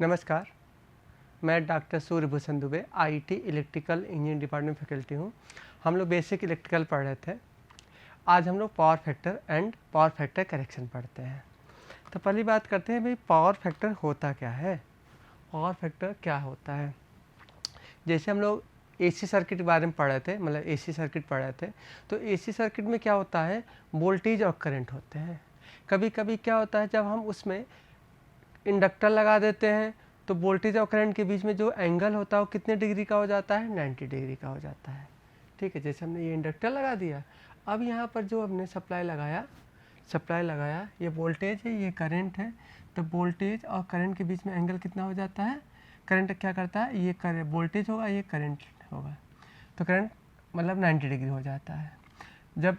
नमस्कार, मैं doctor Suryabhushan Dubey IT electrical engineering department faculty हूँ। हम लोग बेसिक इलेक्ट्रिकल पढ़ रहे थे। आज हम लोग power factor and power factor correction पढ़ते हैं। तो पहली बात करते हैं भाई, पावर फैक्टर होता क्या है। पावर फैक्टर क्या होता है, जैसे हम लोग एसी सर्किट के बारे में पढ़ रहे थे, मतलब एसी सर्किट पढ़ रहे थे। तो एसी सर्किट में क्या होता है, वोल्टेज और करंट होते हैं। कभी कभी क्या होता है, जब हम उसमें इंडक्टर लगा देते हैं तो वोल्टेज और करंट के बीच में जो एंगल होता है वो कितने डिग्री का हो जाता है, 90 डिग्री का हो जाता है। ठीक है, जैसे हमने ये इंडक्टर लगा दिया, अब यहाँ पर जो हमने सप्लाई लगाया, ये वोल्टेज है, ये करंट है। तो वोल्टेज और करंट के बीच में एंगल कितना हो जाता है, करंट क्या करता है, ये वोल्टेज होगा, ये करंट होगा, तो करंट मतलब 90 डिग्री हो जाता है। जब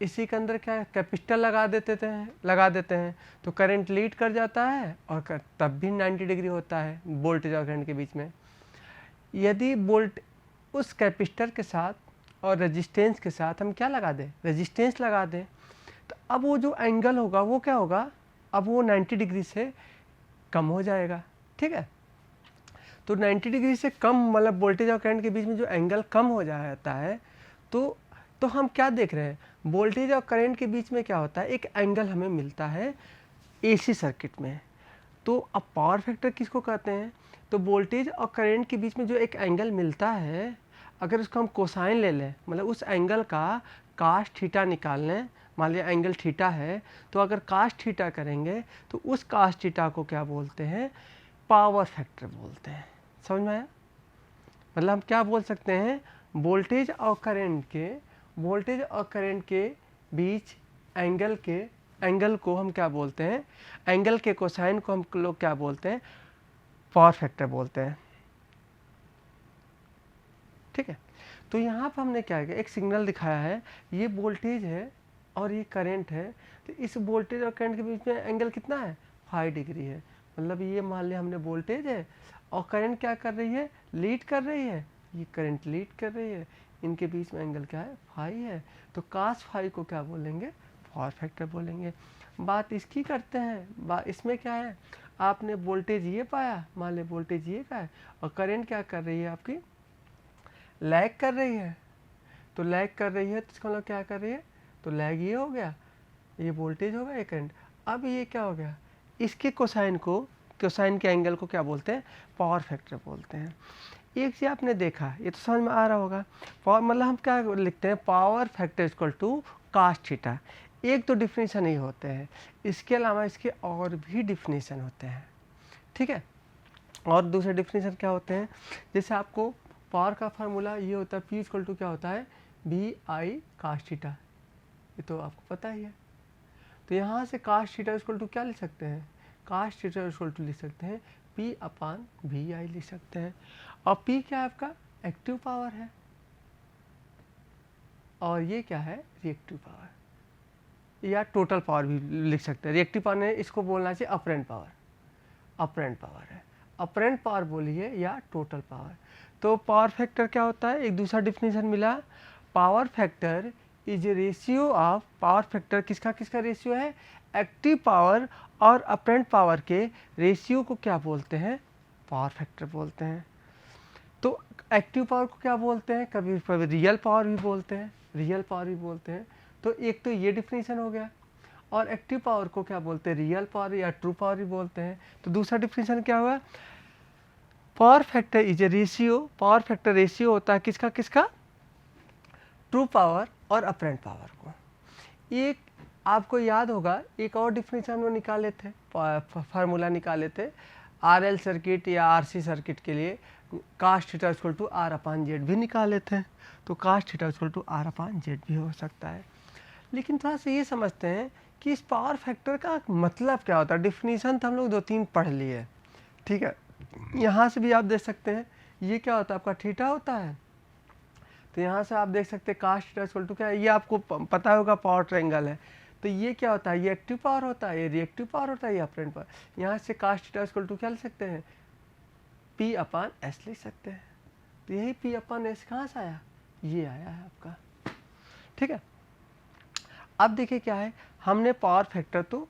इसी के अंदर क्या कैपेसिटर लगा देते हैं तो करंट लीड कर जाता है और तब भी 90 डिग्री होता है वोल्टेज और करंट के बीच में। यदि वोल्ट उस कैपेसिटर के साथ और रेजिस्टेंस के साथ हम क्या लगा दें, रेजिस्टेंस लगा दें, तो अब वो जो एंगल होगा वो क्या होगा, अब वो 90 डिग्री से कम हो जाएगा। ठीक है, तो 90 डिग्री से कम मतलब वोल्टेज और करंट के बीच में जो एंगल कम हो जाता है, तो हम क्या देख रहे हैं, वोल्टेज और करंट के बीच में क्या होता है, एक एंगल हमें मिलता है एसी सर्किट में। तो अब पावर फैक्टर किसको कहते हैं, तो वोल्टेज और करंट के बीच में जो एक एंगल मिलता है, अगर उसको हम कोसाइन ले लें, मतलब उस एंगल का कास थीटा निकाल लें, मान लिया एंगल थीटा है, तो अगर कास थीटा करेंगे तो उस कास थीटा को क्या बोलते हैं, पावर फैक्टर बोलते हैं। समझ में आया, मतलब हम क्या बोल सकते हैं, वोल्टेज और करंट के बीच एंगल को हम क्या बोलते हैं, एंगल के कोसाइन को हम लोग क्या बोलते हैं, पावर फैक्टर बोलते हैं। ठीक है, तो यहाँ पर हमने क्या किया, एक सिग्नल दिखाया है, ये वोल्टेज है और ये करंट है, तो इस वोल्टेज और करंट के बीच में एंगल कितना है, 5 डिग्री है। मतलब ये मान लिया हमने वोल्टेज है और करंट क्या कर रही है, लीड कर रही है, ये करंट लीड कर रही है, इनके बीच में एंगल क्या है, फाई है। तो कास फाई को क्या बोलेंगे, पावर फैक्टर बोलेंगे। बात इसकी करते हैं, इसमें क्या है, आपने वोल्टेज ये पाया, मान लिया वोल्टेज ये का है और करंट क्या कर रही है, आपकी लैग कर रही है। तो लैग कर रही है तो इसका मतलब क्या कर रही है, तो लैग ये हो गया, ये वोल्टेज हो गया, ये करंट। अब ये क्या हो गया, इसके कोसाइन के एंगल को क्या बोलते हैं, पावर फैक्टर बोलते हैं। एक चीज आपने देखा, ये तो समझ में आ रहा होगा, पावर मतलब हम क्या लिखते हैं, power factor equal to cos theta. एक तो डिफिनीशन ही होते हैं, इसके अलावा इसके और भी डिफिनीशन होते हैं। ठीक है, और दूसरे डिफिनीशन क्या होते हैं, जैसे आपको पावर का फार्मूला ये होता है, P इक्वल टू क्या होता है, VI कास थीटा, ये तो आपको पता ही है। तो यहाँ से कास थीटा इक्वल टू क्या लिख सकते हैं, कास थीटा इक्वल टू लिख सकते हैं P/VI लिख सकते हैं। और P क्या है, आपका एक्टिव पावर है और ये क्या है, रिएक्टिव पावर या टोटल पावर भी लिख सकते हैं। रिएक्टिव पावर ने इसको बोलना चाहिए अपरेंट पावर है, अपरेंट पावर बोलिए या टोटल पावर। तो पावर फैक्टर क्या होता है, एक दूसरा डिफिनीशन मिला, power factor is a ratio of, power factor किसका रेशियो है, एक्टिव पावर और अपरेंट पावर के रेशियो को क्या बोलते हैं, पावर फैक्टर बोलते हैं। तो एक्टिव पावर को क्या बोलते हैं, कभी कभी रियल पावर भी बोलते हैं। तो एक तो ये डिफिनीशन हो गया, और एक्टिव पावर को क्या बोलते हैं, रियल पावर या ट्रू पावर भी बोलते हैं। तो दूसरा डिफिनीशन क्या हुआ, power factor is a ratio, power factor ratio होता है किसका ट्रू पावर और अपरेंट पावर को। एक आपको याद होगा, एक और डिफिनीशन हम निकाले थे, फार्मूला निकाले थे RL सर्किट या RC सर्किट के लिए, cos theta equal to R/Z भी निकाले थे। तो cos theta equal to R/Z भी हो सकता है। लेकिन थोड़ा सा ये समझते हैं कि इस पावर फैक्टर का मतलब क्या होता है। डिफिनीशन तो हम लोग 2-3 पढ़ लिए, ठीक है, यहाँ से भी आप देख सकते हैं, ये क्या होता है, आपका थीटा होता है। तो यहाँ से आप देख सकते हैं कास थीटा इक्वल टू क्या है, ये आपको पता होगा पावर ट्रायंगल है। तो ये क्या होता है, ये एक्टिव पावर होता है, ये रिएक्टिव पावर होता है, ये अपरेंट पावर। यहाँ से कास थीटा इक्वल टू क्या लिख सकते हैं, P/S लिख सकते हैं। तो यही P/S कहाँ से आया, ये आया है आपका। ठीक है, अब देखिए क्या है, हमने पावर फैक्टर तो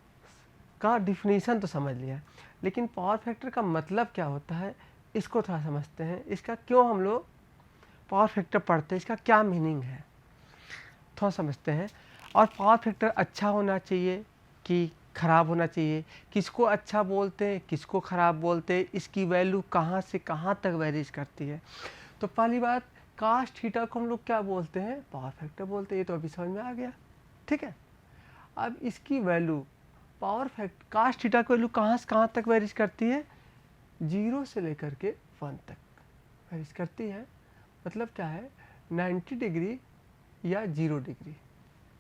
का डिफिनीशन तो समझ लिया, लेकिन पावर फैक्टर का मतलब क्या होता है इसको थोड़ा समझते हैं। इसका क्यों हम लोग पावर फैक्टर पढ़ते हैं, इसका क्या मीनिंग है थोड़ा समझते हैं। और पावर फैक्टर अच्छा होना चाहिए कि ख़राब होना चाहिए, किसको अच्छा बोलते हैं किसको ख़राब बोलते हैं, इसकी वैल्यू कहाँ से कहाँ तक वेरीज करती है। तो पहली बात, काश थीटा को हम लोग क्या बोलते हैं, पावर फैक्टर बोलते हैं, ये तो अभी समझ में आ गया, ठीक है। अब इसकी वैल्यू पावर फैक्टर काश थीटा की वैल्यू कहाँ से कहाँ तक वेरीज करती है, 0 से लेकर के 1 तक वेरीज करती है। मतलब क्या है, 90 डिग्री या 0 डिग्री।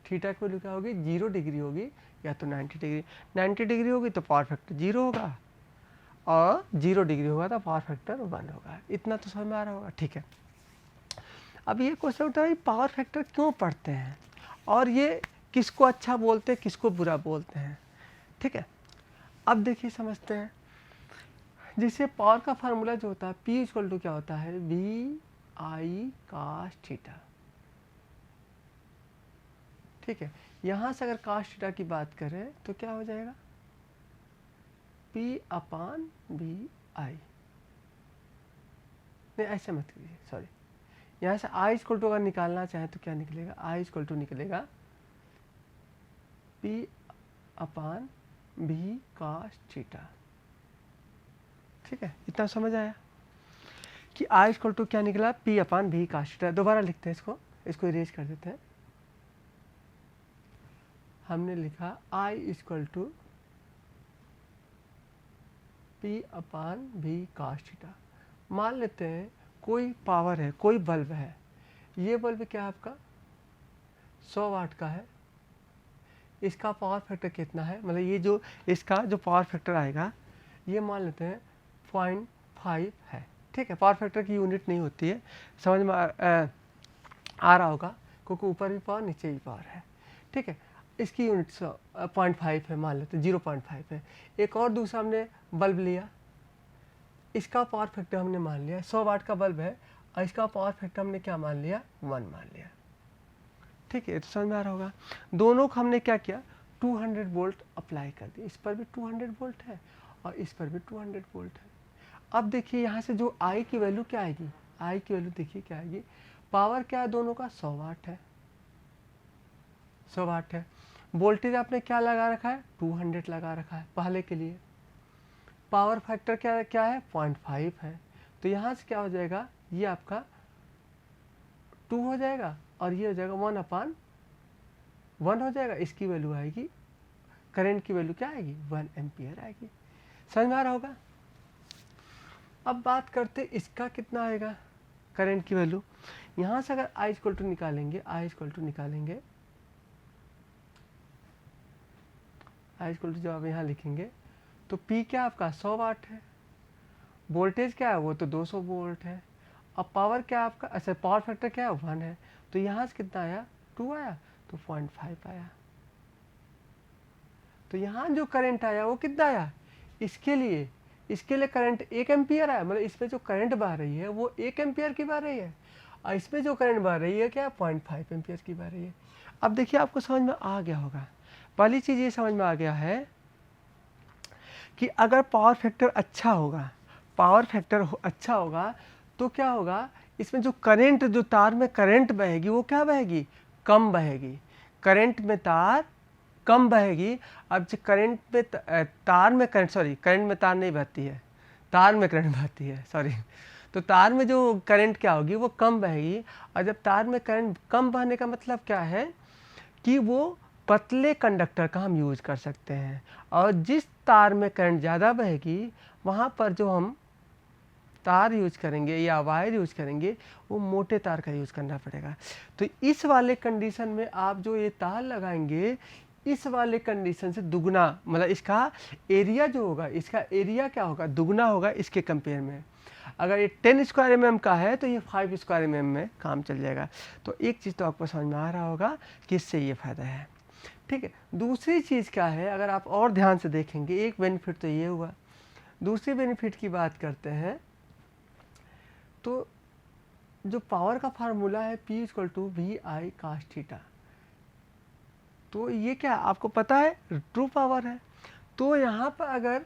थीटा की वैल्यू क्या होगी, 0 डिग्री होगी या तो 90 डिग्री। 90 डिग्री होगी तो पावर फैक्टर 0 होगा, और 0 डिग्री होगा तो पावर फैक्टर 1 होगा। इतना तो समझ में आ रहा होगा, ठीक है। अब ये क्वेश्चन उठा है पावर फैक्टर क्यों पढ़ते हैं और ये किसको अच्छा बोलते हैं किसको बुरा बोलते हैं, ठीक है। अब देखिए समझते हैं, जिससे पावर का फार्मूला जो होता है P इक्वल टू क्या होता है, वी आई कास थीटा, ठीक है। यहाँ से अगर कास थीटा की बात करें तो क्या हो जाएगा, P अपान वी आई, नहीं ऐसे मत कीजिए, सॉरी। यहाँ से आई इक्वल टू अगर निकालना चाहें तो क्या निकलेगा, आई इक्वल टू निकलेगा P upon V cos theta, ठीक है। इतना समझ आया कि आई इक्वल टू क्या निकला, P upon V cos theta. दोबारा लिखते हैं इसको इरेज कर देते हैं। हमने लिखा I equal to P upon V cos theta. मान लेते हैं कोई पावर है, कोई बल्ब है, ये बल्ब क्या है आपका 100 वाट का है, इसका पावर फैक्टर कितना है, मतलब ये जो इसका जो पावर फैक्टर आएगा ये मान लेते हैं 0.5 है, ठीक है। पावर फैक्टर की यूनिट नहीं होती है, समझ में आ रहा होगा, क्योंकि ऊपर भी पावर नीचे भी पावर है, ठीक है। इसकी यूनिट 0.5 है, मान लेते हैं 0.5 है। एक और दूसरा हमने बल्ब लिया, इसका पावर फैक्टर हमने मान लिया 100 वाट का बल्ब है, और इसका पावर फैक्टर हमने क्या मान लिया, 1 मान लिया, ठीक है। तो समझ में आ रहा होगा। दोनों को हमने क्या किया, 200 वोल्ट अप्लाई कर दिया, इस पर भी 200 वोल्ट है और इस पर भी 200 वोल्ट है। अब देखिए यहाँ से जो आई की वैल्यू क्या आएगी, आई की वैल्यू देखिए क्या आएगी, पावर क्या है दोनों का 100 वाट है, 100 वाट है। वोल्टेज आपने क्या लगा रखा है, 200 लगा रखा है पहले के लिए। पावर फैक्टर क्या क्या है, 0.5 है। तो यहाँ से क्या हो जाएगा, ये आपका 2 हो जाएगा और ये हो जाएगा 1/1 हो जाएगा। इसकी वैल्यू आएगी, करंट की वैल्यू क्या आएगी, 1 एम्पियर आएगी। समझ में आ रहा होगा। अब बात करते इसका कितना आएगा करंट की वैल्यू। यहाँ से अगर आई इक्वल टू निकालेंगे, आई इक्वल टू जब आप यहाँ लिखेंगे तो P क्या आपका 100 वाट है, वोल्टेज क्या है वो तो 200 वोल्ट है, अब पावर क्या आपका, अच्छा पावर फैक्टर क्या है 1 है, तो यहाँ से कितना आया 2 आया, तो 0.5 आया। तो यहाँ जो करंट आया वो कितना आया, इसके लिए करंट 1 एम्पियर आया, मतलब इसमें जो करंट बह रही है वो 1 एम्पियर की बह रही है, और इसमें जो करंट बह रही है क्या 0.5 एम्पियर की बह रही है। अब देखिए आपको समझ में आ गया होगा। पहली चीज़ ये समझ में आ गया है कि अगर पावर फैक्टर अच्छा होगा, अच्छा होगा तो क्या होगा, इसमें जो करंट, जो तार में करंट बहेगी वो क्या बहेगी, कम बहेगी। करंट में तार कम बहेगी। अब जो करंट में तार में करंट, सॉरी करंट में तार नहीं बहती है, तार में करंट बहती है, सॉरी। तो तार में जो करंट क्या होगी वो कम बहेगी, और जब तार में करंट कम बहने का मतलब क्या है कि वो पतले कंडक्टर का हम यूज कर सकते हैं, और जिस तार में करंट ज़्यादा बहेगी वहाँ पर जो हम तार यूज करेंगे या वायर यूज करेंगे वो मोटे तार का यूज करना पड़ेगा। तो इस वाले कंडीशन में आप जो ये तार लगाएंगे, इस वाले कंडीशन से दुगना, मतलब इसका एरिया जो होगा, इसका एरिया क्या होगा, दुगना होगा इसके कंपेयर में। अगर ये 10 स्क्वायर mm का है तो ये 5 स्क्वायर mm में काम चल जाएगा। तो एक चीज़ तो आपको समझ में आ रहा होगा कि इससे ये फ़ायदा है, ठीक है। दूसरी चीज़ क्या है, अगर आप और ध्यान से देखेंगे, एक बेनिफिट तो ये हुआ, दूसरी बेनिफिट की बात करते हैं तो जो पावर का फार्मूला है P equal to V I cos theta, तो ये क्या आपको पता है ट्रू पावर है। तो यहाँ पर अगर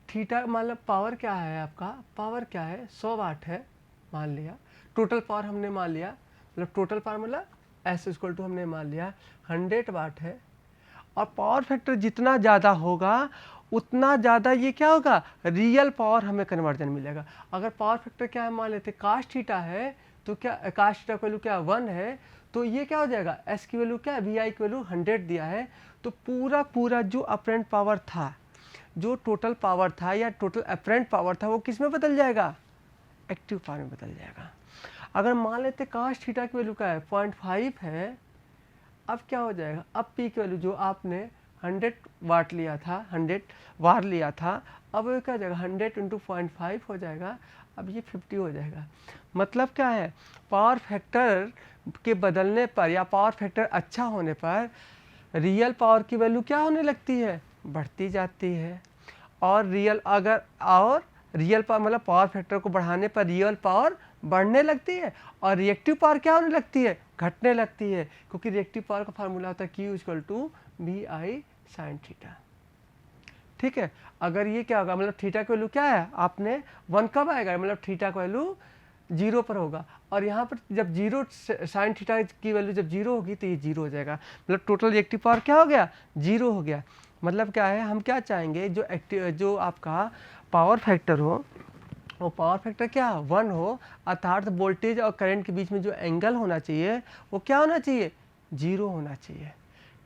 थीटा मतलब पावर क्या है आपका, पावर क्या है 100 वाट है मान लिया, टोटल पावर हमने मान लिया, मतलब टोटल पावर मतलब एस इक्वल टू हमने मान लिया 100 वाट है। और पावर फैक्टर जितना ज़्यादा होगा उतना ज़्यादा ये क्या होगा, रियल पावर हमें कन्वर्जन मिलेगा। अगर पावर फैक्टर क्या है मान लेते कास्ट थीटा है, तो क्या कास्ट थीटा की वैल्यू क्या 1 है, तो ये क्या हो जाएगा, एस की वैल्यू क्या है, वी आई की वैल्यू 100 दिया है, तो पूरा जो अपरेंट पावर था, जो टोटल पावर था या टोटल अपरेंट पावर था, वो किस में बदल जाएगा, एक्टिव पावर में बदल जाएगा। अगर मान लेते कास्ट थीटा की वैल्यू क्या है 0.5 है, अब क्या हो जाएगा, अब पी की वैल्यू जो आपने 100 वाट लिया था, 100 वार लिया था, अब ये क्या हो जाएगा 100 इंटू 0.5 हो जाएगा, अब ये 50 हो जाएगा। मतलब क्या है, पावर फैक्टर के बदलने पर या पावर फैक्टर अच्छा होने पर रियल पावर की वैल्यू क्या होने लगती है, बढ़ती जाती है। और रियल पावर मतलब पावर फैक्टर को बढ़ाने पर रियल पावर बढ़ने लगती है और रिएक्टिव पावर क्या होने लगती है, घटने लगती है, क्योंकि रिएक्टिव पावर का फार्मूला होता है Q equal to B I sine theta. ठीक है, अगर ये क्या होगा, मतलब थीटा की वैल्यू क्या है, आपने 1 कब आएगा, मतलब थीटा का वैल्यू 0 पर होगा, और यहाँ पर जब 0 साइन थीटा की वैल्यू जब 0 होगी तो ये 0 हो जाएगा, मतलब टोटल रिएक्टिव पावर क्या हो गया, 0 हो गया। मतलब क्या है, हम क्या चाहेंगे, जो आपका पावर फैक्टर हो वो पावर फैक्टर क्या 1 हो, अर्थात वोल्टेज और करंट के बीच में जो एंगल होना चाहिए वो क्या होना चाहिए, 0 होना चाहिए।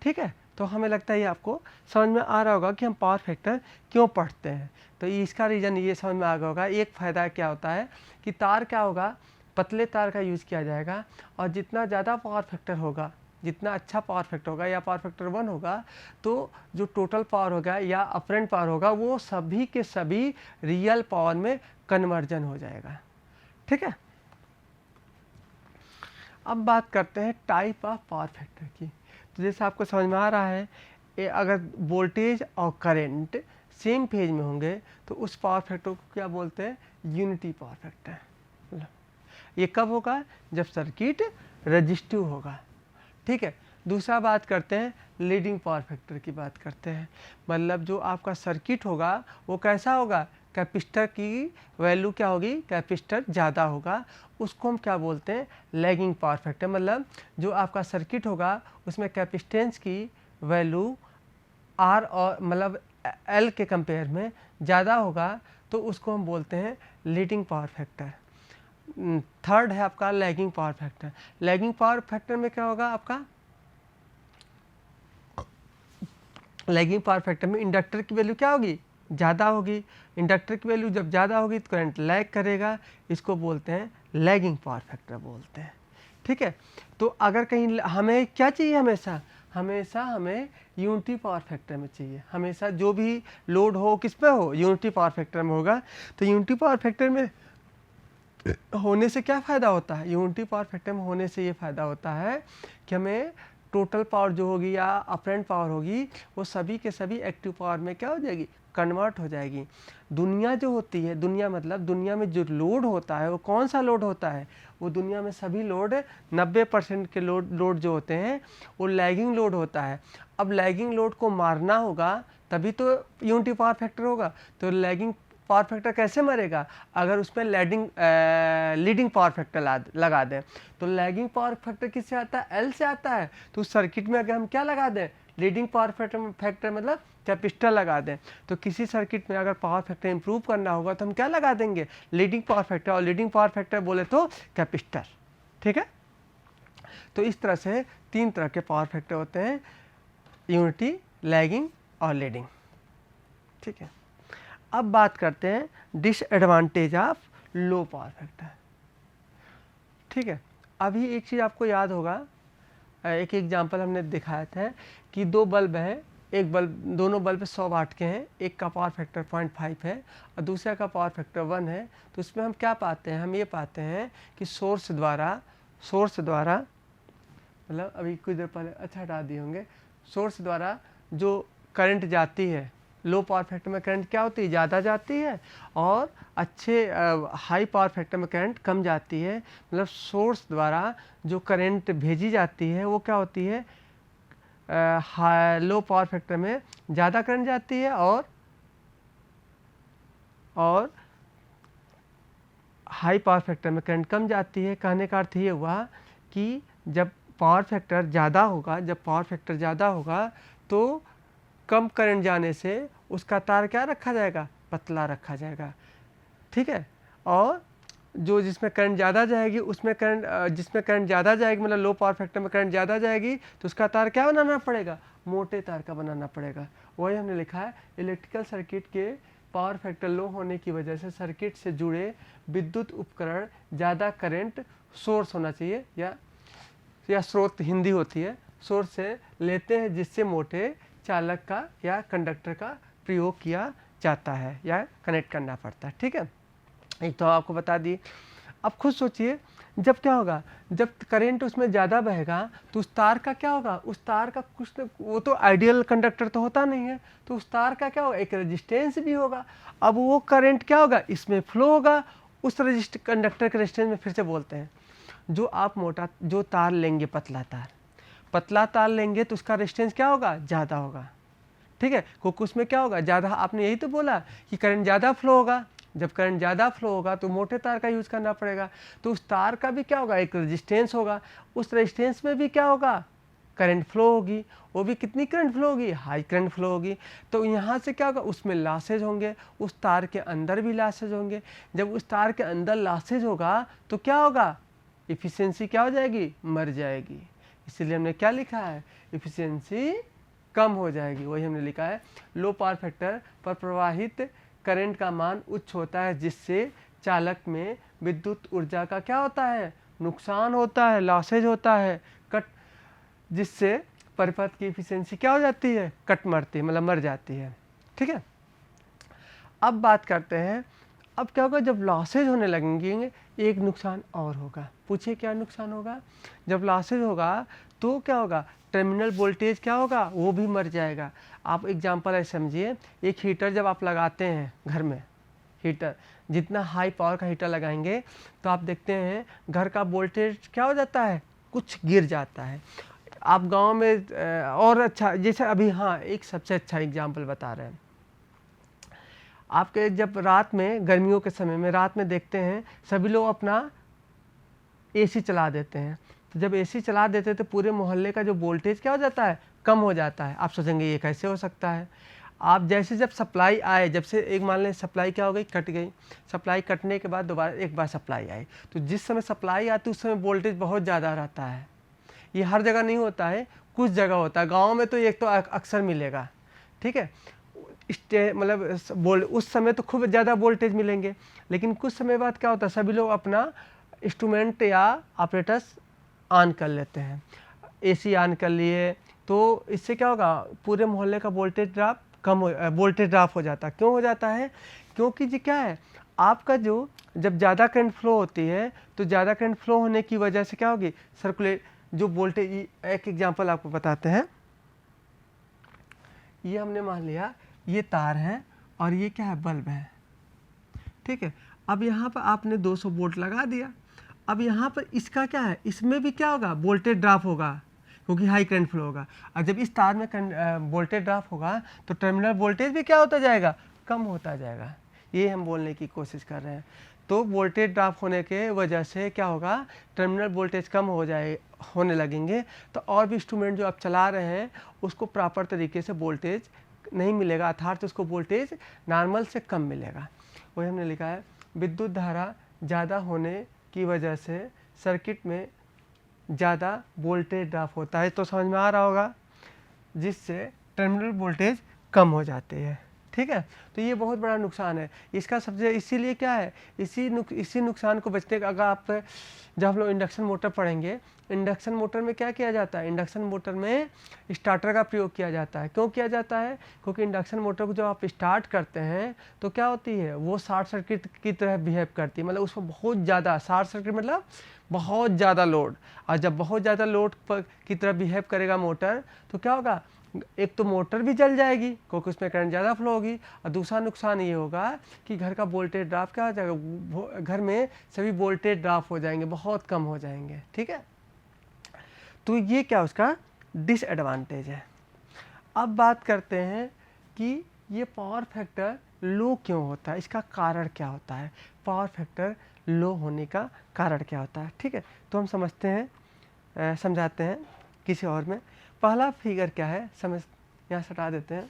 ठीक है, तो हमें लगता है ये आपको समझ में आ रहा होगा कि हम पावर फैक्टर क्यों पढ़ते हैं। तो इसका रीज़न ये समझ में आ गया होगा। एक फ़ायदा क्या होता है कि तार क्या होगा, पतले तार का यूज़ किया जाएगा, और जितना ज़्यादा पावर फैक्टर होगा, जितना अच्छा पावर फैक्टर होगा या पावर फैक्टर 1 होगा, तो जो टोटल पावर होगा या अपरेंट पावर होगा वो सभी के सभी रियल पावर में कन्वर्जन हो जाएगा। ठीक है, अब बात करते हैं टाइप ऑफ पावर फैक्टर की। तो जैसे आपको समझ में आ रहा है, अगर वोल्टेज और करंट सेम फेज में होंगे तो उस पावर फैक्टर को क्या बोलते हैं, यूनिटी पावर फैक्टर। ये कब होगा, जब सर्किट रेजिस्टिव होगा। ठीक है, दूसरा बात करते हैं लीडिंग पावर फैक्टर की बात करते हैं। मतलब जो आपका सर्किट होगा वो कैसा होगा, कैपेसिटर की वैल्यू क्या होगी, कैपेसिटर ज़्यादा होगा, उसको हम क्या बोलते हैं, लैगिंग पावर फैक्टर। मतलब जो आपका सर्किट होगा उसमें कैपेसिटेंस की वैल्यू आर और मतलब एल के कंपेयर में ज़्यादा होगा, तो उसको हम बोलते हैं लीडिंग पावर फैक्टर। थर्ड है आपका lagging power factor. Lagging power factor में क्या होगा आपका, लैगिंग पावर फैक्टर में इंडक्टर की वैल्यू क्या होगी, ज़्यादा होगी। इंडक्टर की वैल्यू जब ज़्यादा होगी तो करंट लैग करेगा, इसको बोलते हैं लैगिंग पावर फैक्टर बोलते हैं। ठीक है, तो अगर कहीं हमें क्या चाहिए, हमेशा हमें यूनिटी पावर फैक्टर में चाहिए। हमेशा जो भी लोड हो किस पे हो, यूनिटी पावर फैक्टर में होगा। तो यूनिटी पावर फैक्टर में होने से क्या फ़ायदा होता है, यूनिटी पावर फैक्टर में होने से ये फ़ायदा होता है कि हमें टोटल पावर जो होगी या अपरेंट पावर होगी वो सभी के सभी एक्टिव पावर में क्या हो जाएगी, कन्वर्ट हो जाएगी। दुनिया जो होती है, दुनिया मतलब दुनिया में जो लोड होता है वो कौन सा लोड होता है, वो दुनिया में सभी लोड 90% के लोड जो होते हैं वो लैगिंग लोड होता है। अब लैगिंग लोड को मारना होगा तभी तो यूनिटी पावर फैक्टर होगा। तो लैगिंग पावर फैक्टर कैसे मरेगा, अगर उसमें लीडिंग पावर फैक्टर लगा दें। तो लैगिंग पावर फैक्टर किससे आता है, एल से आता है। तो उस सर्किट में अगर हम क्या लगा दें, लीडिंग पावर फैक्टर मतलब कैपेसिटर लगा दें। तो किसी सर्किट में अगर पावर फैक्टर इंप्रूव करना होगा तो हम क्या लगा देंगे, लीडिंग पावर फैक्टर। और लीडिंग पावर फैक्टर बोले तो कैपेसिटर। ठीक है, तो इस तरह से 3 तरह के पावर फैक्टर होते हैं, यूनिटी, लैगिंग और लीडिंग। ठीक है, अब बात करते हैं disadvantage of low power factor. ठीक है, अभी एक चीज़ आपको याद होगा, एक एग्जांपल हमने दिखाया था कि 2 बल्ब हैं, एक बल्ब, दोनों बल्ब 100 वाट के हैं, एक का पावर फैक्टर 0.5 है और दूसरा का पावर फैक्टर 1 है। तो इसमें हम क्या पाते हैं, हम ये पाते हैं कि सोर्स द्वारा मतलब अभी कुछ देर पहले अच्छा हटा दिए होंगे, सोर्स द्वारा जो करंट जाती है, लो पावर फैक्टर में करंट क्या होती है, ज़्यादा जाती है, और अच्छे हाई पावर फैक्टर में करंट कम जाती है। मतलब सोर्स द्वारा जो करंट भेजी जाती है वो क्या होती है, लो पावर फैक्टर में ज़्यादा करंट जाती है और हाई पावर फैक्टर में करंट कम जाती है। कहने का अर्थ ये हुआ कि जब पावर फैक्टर ज़्यादा होगा तो कम करंट जाने से उसका तार क्या रखा जाएगा, पतला रखा जाएगा, ठीक है। और जो जिसमें करंट ज़्यादा जाएगी जिसमें करंट ज़्यादा जाएगी मतलब लो पावर फैक्टर में करंट ज़्यादा जाएगी तो उसका तार क्या बनाना पड़ेगा, मोटे तार का बनाना पड़ेगा। वही हमने लिखा है इलेक्ट्रिकल सर्किट के पावर फैक्टर लो होने की वजह से सर्किट से जुड़े विद्युत उपकरण ज़्यादा करंट सोर्स होना चाहिए या स्रोत हिंदी होती है, सोर्स से लेते हैं जिससे मोटे चालक का या कंडक्टर का प्रयोग किया जाता है या कनेक्ट करना पड़ता है, ठीक है। एक तो आपको बता दी। अब खुद सोचिए जब क्या होगा, जब करंट उसमें ज़्यादा बहेगा तो उस तार का क्या होगा, उस तार का कुछ वो तो आइडियल कंडक्टर तो होता नहीं है, तो उस तार का क्या होगा, एक रेजिस्टेंस भी होगा। अब वो करंट क्या होगा, इसमें फ्लो होगा, उस कंडक्टर के रेजिस्टेंस में फिर से बोलते हैं। जो तार लेंगे पतला तार लेंगे तो उसका रेजिस्टेंस क्या होगा, ज़्यादा होगा, ठीक है। क्योंकि उसमें क्या होगा, ज़्यादा, आपने यही तो बोला कि करंट ज़्यादा फ्लो होगा। जब करंट ज़्यादा फ्लो होगा तो मोटे तार का यूज़ करना पड़ेगा, तो उस तार का भी क्या होगा, एक रेजिस्टेंस होगा, उस रेजिस्टेंस में भी क्या होगा, करंट फ्लो होगी। वो भी कितनी करंट फ्लो होगी, हाई करंट फ्लो होगी। तो यहाँ से क्या होगा, उसमें लॉसेज होंगे, उस तार के अंदर भी लॉसेज होंगे। जब उस तार के अंदर लॉसेज होगा तो क्या होगा, इफिशियंसी क्या हो जाएगी, मर जाएगी। इसलिए हमने क्या लिखा है, इफिशियंसी कम हो जाएगी। वही हमने लिखा है लो पावर फैक्टर पर प्रवाहित करंट का मान उच्च होता है जिससे चालक में विद्युत ऊर्जा का क्या होता है, नुकसान होता है, लॉसेज होता है, जिससे परिपथ की इफिशियंसी क्या हो जाती है, कट मरती है, मतलब मर जाती है, ठीक है। अब बात करते हैं, अब क्या होगा जब लॉसेज होने लगेंगे, एक नुकसान और होगा। पूछिए क्या नुकसान होगा, जब लॉसेज होगा तो क्या होगा, टर्मिनल वोल्टेज क्या होगा, वो भी मर जाएगा। आप एग्जांपल ऐसे समझिए, एक हीटर जब आप लगाते हैं घर में, हीटर जितना हाई पावर का हीटर लगाएंगे तो आप देखते हैं घर का वोल्टेज क्या हो जाता है, कुछ गिर जाता है। आप गांव में और अच्छा, जैसे अभी हाँ एक सबसे अच्छा एग्जांपल बता रहे हैं, आपके जब रात में गर्मियों के समय में रात में देखते हैं सभी लोग अपना एसी चला देते हैं, तो जब एसी चला देते हैं तो पूरे मोहल्ले का जो वोल्टेज क्या हो जाता है, कम हो जाता है। आप सोचेंगे ये कैसे हो सकता है। आप जैसे जब सप्लाई आए, जब से एक मान लें सप्लाई क्या हो गई, कट गई, सप्लाई कटने के बाद दोबारा एक बार सप्लाई आई, तो जिस समय सप्लाई आती है उस समय वोल्टेज बहुत ज़्यादा रहता है। ये हर जगह नहीं होता है, कुछ जगह होता है। गाँव में तो एक तो अक्सर मिलेगा, ठीक है, मतलब उस समय तो खूब ज़्यादा वोल्टेज मिलेंगे, लेकिन कुछ समय बाद क्या होता है, सभी लोग अपना इंस्ट्रूमेंट या ऑपरेटर्स ऑन कर लेते हैं, एसी ऑन कर लिए, तो इससे क्या होगा, पूरे मोहल्ले का वोल्टेज ड्रॉप हो जाता है। क्यों हो जाता है, क्योंकि जी क्या है, आपका जो जब ज़्यादा करंट फ्लो होती है तो ज़्यादा करंट फ्लो होने की वजह से क्या होगी, सर्कुलेट जो वोल्टेज, एक एग्जांपल आपको बताते हैं। ये हमने मान लिया ये तार है और ये क्या है, बल्ब है, ठीक है। अब यहाँ पर आपने 200 वोल्ट लगा दिया, अब यहाँ पर इसका क्या है, इसमें भी क्या होगा, वोल्टेज ड्रॉप होगा क्योंकि हाई करंट फ्लो होगा। और जब इस तार में वोल्टेज ड्रॉप होगा तो टर्मिनल वोल्टेज भी क्या होता जाएगा, कम होता जाएगा। ये हम बोलने की कोशिश कर रहे हैं। तो वोल्टेज ड्रॉप होने के वजह से क्या होगा, टर्मिनल वोल्टेज कम होने लगेंगे, तो और भी इंस्ट्रूमेंट जो आप चला रहे हैं उसको प्रॉपर तरीके से वोल्टेज नहीं मिलेगा, अर्थात उसको वोल्टेज नॉर्मल से कम मिलेगा। वही हमने लिखा है विद्युत धारा ज़्यादा होने की वजह से सर्किट में ज़्यादा वोल्टेज ड्रॉप होता है, तो समझ में आ रहा होगा, जिससे टर्मिनल वोल्टेज कम हो जाते हैं, ठीक है। तो ये बहुत बड़ा नुकसान है इसका। सबसे इसीलिए क्या है, इसी नुकसान को बचने का, अगर आप जब हम लोग इंडक्शन मोटर पढ़ेंगे, इंडक्शन मोटर में क्या किया जाता है, इंडक्शन मोटर में स्टार्टर का प्रयोग किया जाता है। क्यों किया जाता है, क्योंकि इंडक्शन मोटर को जब आप स्टार्ट करते हैं तो क्या होती है, वो शॉर्ट सर्किट की तरह बिहेव करती है, मतलब उसमें बहुत ज़्यादा शॉर्ट सर्किट मतलब बहुत ज़्यादा लोड, और जब बहुत ज़्यादा लोड की तरह बिहेव करेगा मोटर तो क्या होगा, एक तो मोटर भी जल जाएगी क्योंकि उसमें करंट ज़्यादा फ्लो होगी, और दूसरा नुकसान ये होगा कि घर का वोल्टेज ड्रॉप क्या हो जाएगा, घर में सभी वोल्टेज ड्रॉप हो जाएंगे, बहुत कम हो जाएंगे, ठीक है। तो ये क्या उसका डिसएडवांटेज है। अब बात करते हैं कि ये पावर फैक्टर लो क्यों होता है, इसका कारण क्या होता है, पावर फैक्टर लो होने का कारण क्या होता है। ठीक है, तो हम समझते हैं, समझाते हैं किसी और में। पहला फिगर क्या है, समझ, यहाँ से हटा देते हैं।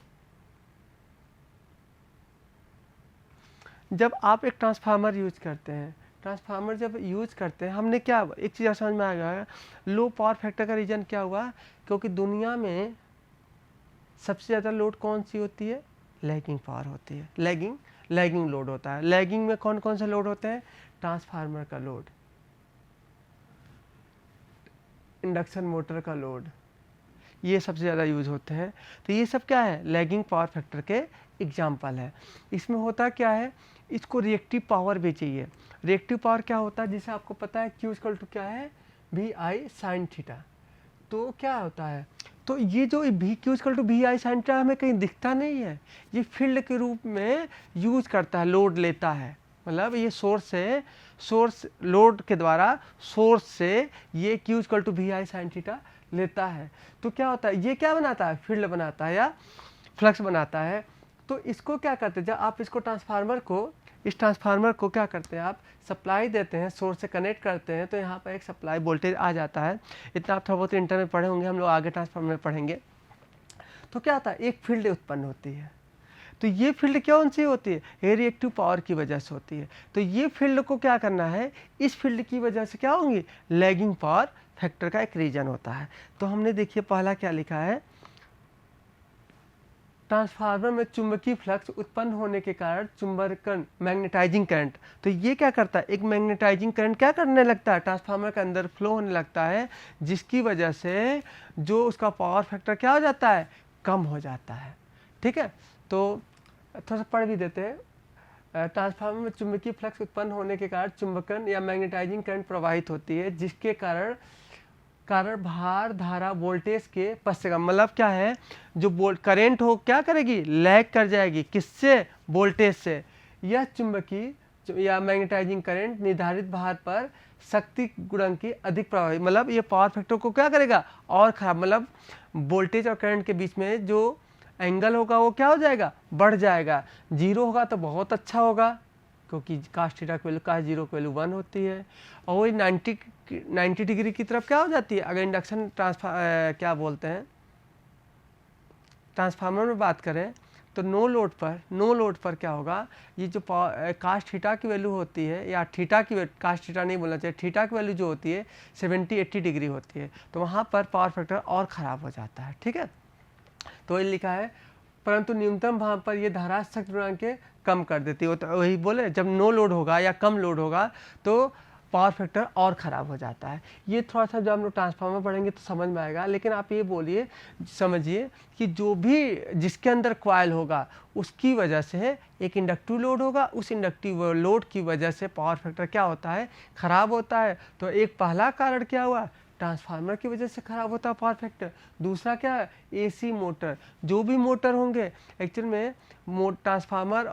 जब आप एक ट्रांसफार्मर यूज करते हैं, ट्रांसफार्मर जब यूज करते हैं, हमने क्या एक चीज़ समझ में आ गया, लो पावर फैक्टर का रीज़न क्या हुआ, क्योंकि दुनिया में सबसे ज़्यादा लोड कौन सी होती है, लैगिंग पावर होती है, लैगिंग लोड होता है। लैगिंग में कौन कौन से लोड होते हैं, ट्रांसफार्मर का लोड, इंडक्शन मोटर का लोड, ये सबसे ज़्यादा यूज होते हैं। तो ये सब क्या है, लैगिंग पावर फैक्टर के एग्जाम्पल है। इसमें होता क्या है, इसको रिएक्टिव पावर भी चाहिए। रिएक्टिव पावर क्या होता है, जिसे आपको पता है Q = क्या है, VI sin थीटा। तो क्या होता है, तो ये जो Q = VI sin थीटा हमें कहीं दिखता नहीं है, ये फील्ड के रूप में यूज करता है, लोड लेता है। मतलब ये सोर्स लोड के द्वारा सोर्स से ये Q = VI sin थीटा लेता है। तो क्या होता है, ये क्या बनाता है, फील्ड बनाता है या फ्लक्स बनाता है। तो इसको क्या करते हैं, जब आप इसको इस ट्रांसफार्मर को क्या करते हैं, आप सप्लाई देते हैं, सोर्स से कनेक्ट करते हैं, तो यहाँ पर एक सप्लाई वोल्टेज आ जाता है। इतना आप थोड़ा बहुत इंटर में पढ़े होंगे, हम लोग आगे ट्रांसफार्मर पढ़ेंगे। तो क्या होता है, एक फील्ड उत्पन्न होती है। तो ये फील्ड कौन सी होती है, ये रिएक्टिव पावर की वजह से होती है। तो ये फील्ड को क्या करना है, इस फील्ड की वजह से क्या होंगी, लैगिंग पावर फैक्टर का एक रीजन होता है। तो हमने देखिए पहला क्या लिखा है, ट्रांसफार्मर में चुंबकीय फ्लक्स उत्पन्न होने के कारण चुंबकन मैग्नेटाइजिंग करंट। तो ये क्या करता है, एक मैग्नेटाइजिंग करंट क्या करने लगता है, ट्रांसफार्मर के अंदर फ्लो होने लगता है, जिसकी वजह से जो उसका पावर फैक्टर क्या हो जाता है, कम हो जाता है। ठीक है, तो थोड़ा सा पढ़ भी देते हैं। ट्रांसफार्मर में चुंबकीय फ्लक्स उत्पन्न होने के कारण चुंबकन या मैग्नेटाइजिंग करंट प्रवाहित होती है, जिसके कारण भार धारा वोल्टेज के पश्चिम, मतलब क्या है, जो करंट हो क्या करेगी, लैग कर जाएगी, किससे, वोल्टेज से। यह चुंबकीय या मैग्नेटाइजिंग करंट निर्धारित भार पर शक्ति गुणक की अधिक प्रभावी, मतलब ये पावर फैक्टर को क्या करेगा, और खराब, मतलब वोल्टेज और करंट के बीच में जो एंगल होगा वो क्या हो जाएगा, बढ़ जाएगा। 0 होगा तो बहुत अच्छा होगा, क्योंकि कास्ट थीटा की वैल्यू, कास्ट 0 की वैल्यू 1 होती है, और वही 90 डिग्री की तरफ क्या हो जाती है। अगर इंडक्शन क्या बोलते हैं, ट्रांसफार्मर में बात करें तो नो लोड पर क्या होगा, ये जो कास्ट थीटा की वैल्यू होती है, या थीटा की, कास्ट थीटा नहीं बोलना चाहिए, थीटा की वैल्यू जो होती है 70-80 डिग्री होती है, तो वहाँ पर पावर फैक्टर और ख़राब हो जाता है। ठीक है, तो ये लिखा है, परंतु न्यूनतम भार पर ये धारा शक्ति गुणांक के कम कर देती है। तो वही बोले, जब नो लोड होगा या कम लोड होगा तो पावर फैक्टर और ख़राब हो जाता है। ये थोड़ा सा जब हम लोग ट्रांसफार्मर पढ़ेंगे तो समझ में आएगा, लेकिन आप ये बोलिए, समझिए कि जो भी जिसके अंदर कॉइल होगा उसकी वजह से एक इंडक्टिव लोड होगा, उस इंडक्टिव लोड की वजह से पावर फैक्टर क्या होता है, ख़राब होता है। तो एक पहला कारण क्या हुआ, ट्रांसफार्मर की वजह से ख़राब होता है पावर फैक्टर। दूसरा क्या है, एसी मोटर, जो भी मोटर होंगे एक्चुअल में ट्रांसफार्मर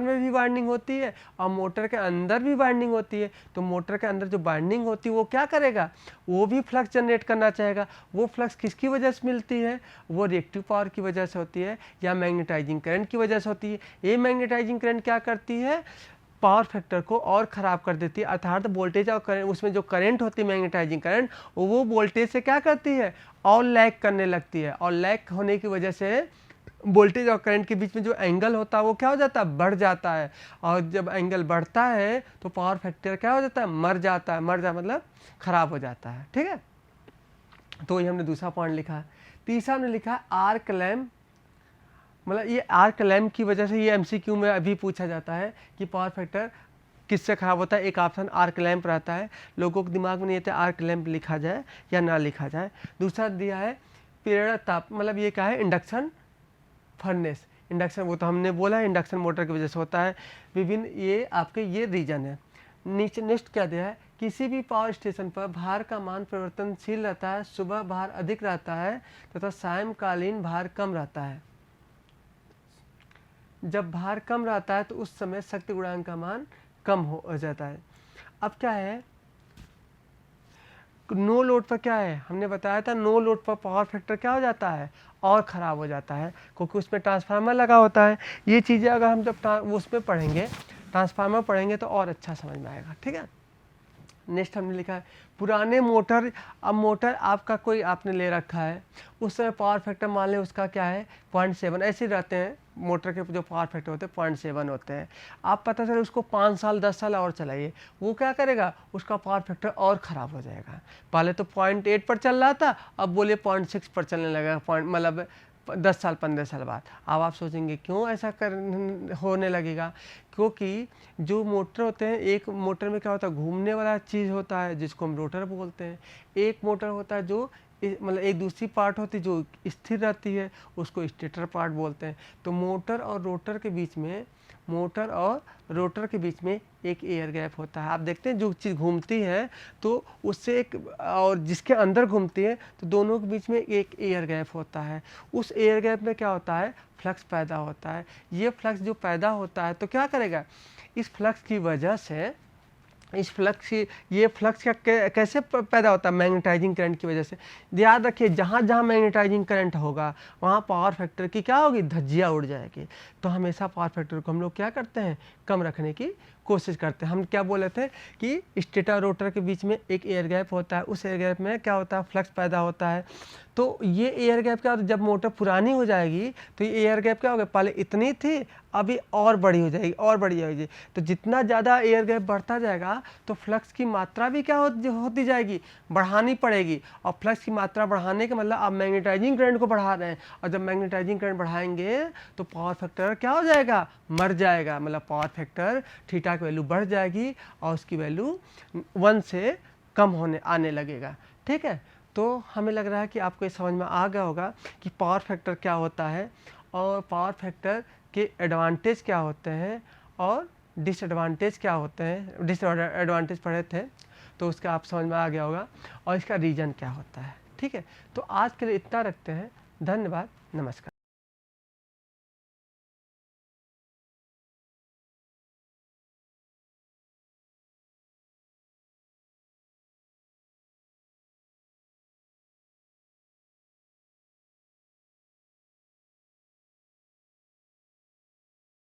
में भी वाइंडिंग होती है और मोटर के अंदर भी वाइंडिंग होती है। तो मोटर के अंदर जो वाइंडिंग होती है वो क्या करेगा, वो भी फ्लक्स जनरेट करना चाहेगा। वो फ्लक्स किसकी वजह से मिलती है, वो रिएक्टिव पावर की वजह से होती है या मैग्नेटाइजिंग करंट की वजह से होती है। ये मैग्नेटाइजिंग करंट क्या करती है, पावर फैक्टर को और ख़राब कर देती है, अर्थात वोल्टेज और करंट, उसमें जो करंट होती है मैग्नेटाइजिंग करंट, वो वोल्टेज से क्या करती है, और लैग करने लगती है, और लैग होने की वजह से वोल्टेज और करंट के बीच में जो एंगल होता है वो क्या हो जाता है, बढ़ जाता है। और जब एंगल बढ़ता है तो पावर फैक्टर क्या हो जाता है, मर जाता है, मतलब ख़राब हो जाता है। ठीक है, तो ये हमने दूसरा पॉइंट लिखा है। तीसरा हमने लिखा है आर्क लैम्प, मतलब ये आर्क लैम्प की वजह से ये MCQ में अभी पूछा जाता है कि पावर फैक्टर किससे ख़राब होता है। एक ऑप्शन आर्क लैम्प रहता है, लोगों के दिमाग में नहीं आता आर्क लैम्प लिखा जाए या ना लिखा जाए। दूसरा दिया है प्रेरण ताप, मतलब ये क्या है, इंडक्शन फर्नेस, इंडक्शन, वो तो हमने बोला है इंडक्शन मोटर की वजह से होता है। विभिन्न ये आपके ये रीजन है। नीचे नेक्स्ट क्या दिया है, किसी भी पावर स्टेशन पर भार का मान परिवर्तनशील रहता है, सुबह भार अधिक रहता है तथा सायंकालीन भार कम रहता है। जब भार कम रहता है तो उस समय शक्ति गुणांक का मान कम हो जाता है। अब क्या है, नो लोड पर क्या है, हमने बताया था नो लोड पर पावर फैक्टर क्या हो जाता है, और ख़राब हो जाता है, क्योंकि उसमें ट्रांसफार्मर लगा होता है। ये चीज़ें अगर हम जब उसमें पढ़ेंगे, ट्रांसफार्मर पढ़ेंगे तो और अच्छा समझ में आएगा। ठीक है, नेक्स्ट हमने लिखा है पुराने मोटर। अब मोटर आपका कोई आपने ले रखा है, उस समय पावर फैक्टर मान लें उसका क्या है 0.7, ऐसे ही रहते हैं मोटर के जो पावर फैक्टर होते हैं 0.7 होते हैं। आप पता चले उसको 5 साल 10 साल और चलाइए, वो क्या करेगा, उसका पावर फैक्टर और ख़राब हो जाएगा। पहले तो 0.8 पर चल रहा था, अब बोलिए 0.6 पर चलने लगेगा, मतलब 10 साल 15 साल बाद। अब आप सोचेंगे क्यों ऐसा होने लगेगा, क्योंकि जो मोटर होते हैं, एक मोटर में क्या होता है, घूमने वाला चीज़ होता है जिसको हम रोटर बोलते हैं, एक मोटर होता है जो मतलब एक दूसरी पार्ट होती है जो स्थिर रहती है, उसको स्टेटर पार्ट बोलते हैं। तो मोटर और रोटर के बीच में, मोटर और रोटर के बीच में एक एयर गैप होता है। आप देखते हैं जो चीज़ घूमती है तो उससे एक, और जिसके अंदर घूमती है तो दोनों के बीच में एक एयर गैप होता है। उस एयर गैप में क्या होता है, फ्लक्स पैदा होता है। ये फ्लक्स जो पैदा होता है तो क्या करेगा, इस फ्लक्स की वजह से, इस फ्लक्स की, ये फ्लक्स का कैसे पैदा होता है, मैग्नेटाइजिंग करंट की वजह से। याद रखिए जहाँ जहाँ मैग्नेटाइजिंग करंट होगा वहाँ पावर फैक्टर की क्या होगी, धज्जियाँ उड़ जाएगी। तो हमेशा पावर फैक्टर को हम लोग क्या करते हैं, कम रखने की कोशिश करते हैं। हम क्या बोले थे कि स्टेटर रोटर के बीच में एक एयर गैप होता है, उस एयर गैप में क्या होता है, फ्लक्स पैदा होता है। तो ये एयर गैप क्या होता है, जब मोटर पुरानी हो जाएगी तो ये एयर गैप क्या होगा, पहले इतनी थी अभी और बड़ी हो जाएगी, और बड़ी हो जाएगी। तो जितना ज़्यादा एयर गैप बढ़ता जाएगा तो फ्लक्स की मात्रा भी क्या होती जाएगी, बढ़ानी पड़ेगी। और फ्लक्स की मात्रा बढ़ाने का मतलब आप मैग्नेटाइजिंग करंट को बढ़ा रहे हैं, और जब मैग्नेटाइजिंग करंट बढ़ाएंगे तो पावर फैक्टर क्या हो जाएगा, मर जाएगा। मतलब पावर फैक्टर थीटा की वैल्यू बढ़ जाएगी और उसकी वैल्यू 1 से कम आने लगेगा। ठीक है, तो हमें लग रहा है कि आपको ये समझ में आ गया होगा कि पावर फैक्टर क्या होता है, और पावर फैक्टर के एडवांटेज क्या होते हैं और डिसएडवांटेज क्या होते हैं। डिसएडवांटेज पढ़े थे तो उसका आप समझ में आ गया होगा, और इसका रीज़न क्या होता है। ठीक है, तो आज के लिए इतना रखते हैं। धन्यवाद, नमस्कार।